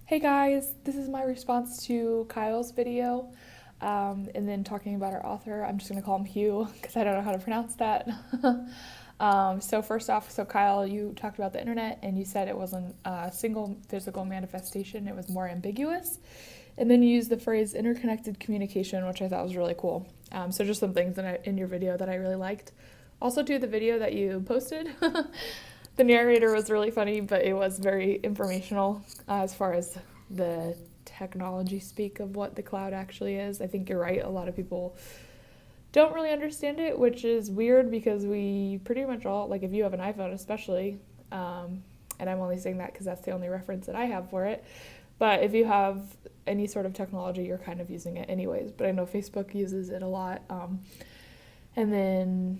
Hey guys, this is my response to Kyle's video, and then talking about our author. I'm just gonna call him Hugh because I don't know how to pronounce that. So first off, so Kyle, you talked about the internet and you said it wasn't a single physical manifestation; it was more ambiguous. And then you used the phrase interconnected communication, which I thought was really cool. So just some things in your video that I really liked. Also, too, the video that you posted. The narrator was really funny, but it was very informational as far as the technology speak of what the cloud actually is. I think you're right. A lot of people don't really understand it, which is weird because we pretty much all, like if you have an iPhone especially, and I'm only saying that because that's the only reference that I have for it, but if you have any sort of technology, you're kind of using it anyways. But I know Facebook uses it a lot. And then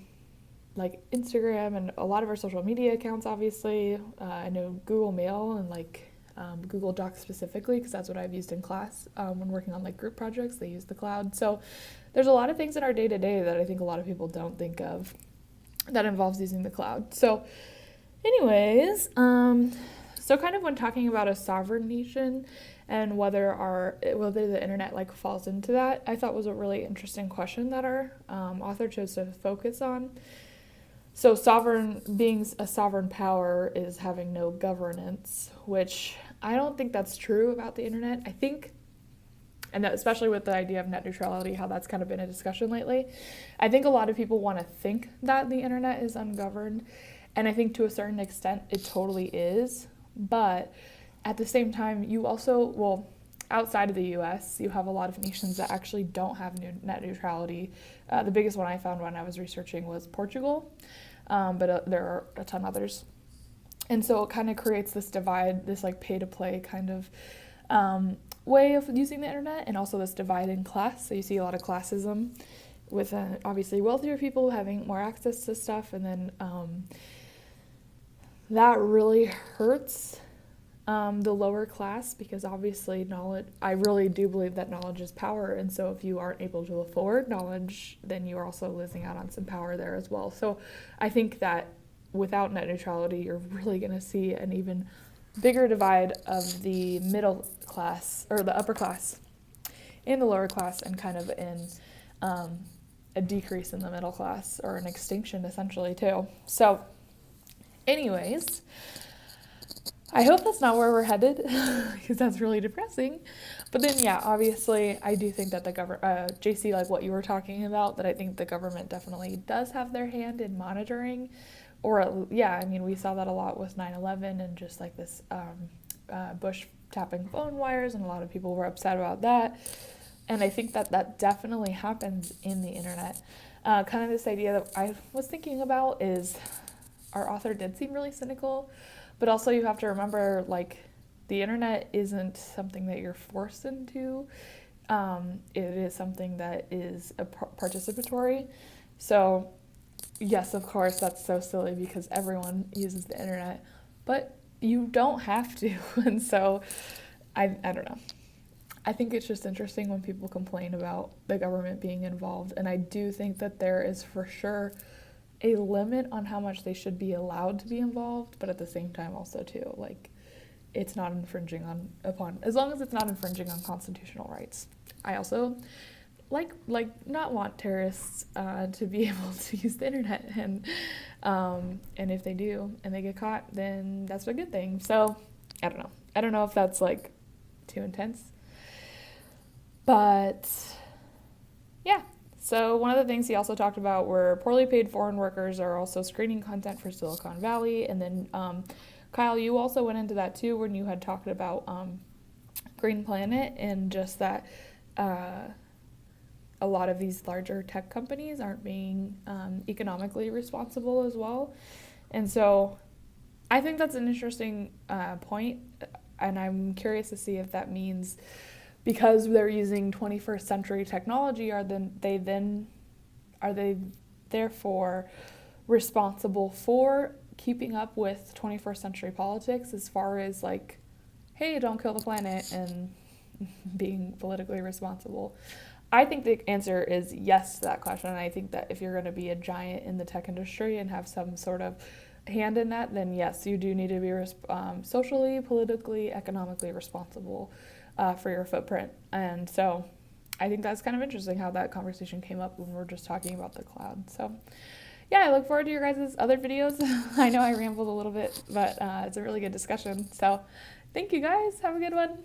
like Instagram and a lot of our social media accounts, obviously. I know Google Mail and Google Docs specifically, because that's what I've used in class when working on like group projects. They use the cloud. So there's a lot of things in our day to day that I think a lot of people don't think of that involves using the cloud. So, anyways, so kind of when talking about a sovereign nation and whether the internet like falls into that, I thought was a really interesting question that our author chose to focus on. So being a sovereign power is having no governance, which I don't think that's true about the internet. I think, and especially with the idea of net neutrality, how that's kind of been a discussion lately, I think a lot of people want to think that the internet is ungoverned, and I think to a certain extent it totally is. But at the same time, you also, well, outside of the US, you have a lot of nations that actually don't have net neutrality. The biggest one I found when I was researching was Portugal, but there are a ton others. And so it kind of creates this divide, this like pay to play kind of way of using the internet, and also this divide in class. So you see a lot of classism with obviously wealthier people having more access to stuff, and then that really hurts the lower class, because obviously knowledge, I really do believe that knowledge is power, and so if you aren't able to afford knowledge, then you're also losing out on some power there as well. So I think that without net neutrality, you're really going to see an even bigger divide of the middle class, or the upper class, and the lower class, and kind of in a decrease in the middle class, or an extinction essentially too. So anyways, I hope that's not where we're headed, because that's really depressing. But then, yeah, obviously, I do think that the government, JC, like what you were talking about, that I think the government definitely does have their hand in monitoring. Or, yeah, I mean, we saw that a lot with 9/11 and just like this Bush tapping phone wires, and a lot of people were upset about that. And I think that that definitely happens in the internet. Kind of this idea that I was thinking about is, our author did seem really cynical, but also you have to remember, like, the internet isn't something that you're forced into. It is something that is participatory. So, yes, of course, that's so silly because everyone uses the internet, but you don't have to. And so, I don't know. I think it's just interesting when people complain about the government being involved, and I do think that there is for sure a limit on how much they should be allowed to be involved, but at the same time also too, like, it's not infringing upon, as long as it's not infringing on constitutional rights. I also like not want terrorists to be able to use the internet, and if they do and they get caught, then that's a good thing. So I don't know if that's like too intense, but yeah. So one of the things he also talked about were poorly paid foreign workers are also screening content for Silicon Valley. And then Kyle, you also went into that too when you had talked about Green Planet, and just that a lot of these larger tech companies aren't being economically responsible as well. And so I think that's an interesting point, and I'm curious to see if that means, because they're using 21st century technology, are they therefore responsible for keeping up with 21st century politics, as far as like, hey, don't kill the planet, and being politically responsible? I think the answer is yes to that question. And I think that if you're going to be a giant in the tech industry and have some sort of hand in that, then yes, you do need to be socially, politically, economically responsible for your footprint. And so I think that's kind of interesting how that conversation came up when we're just talking about the cloud. So yeah, I look forward to your guys' other videos. I know I rambled a little bit, but it's a really good discussion. So thank you guys. Have a good one.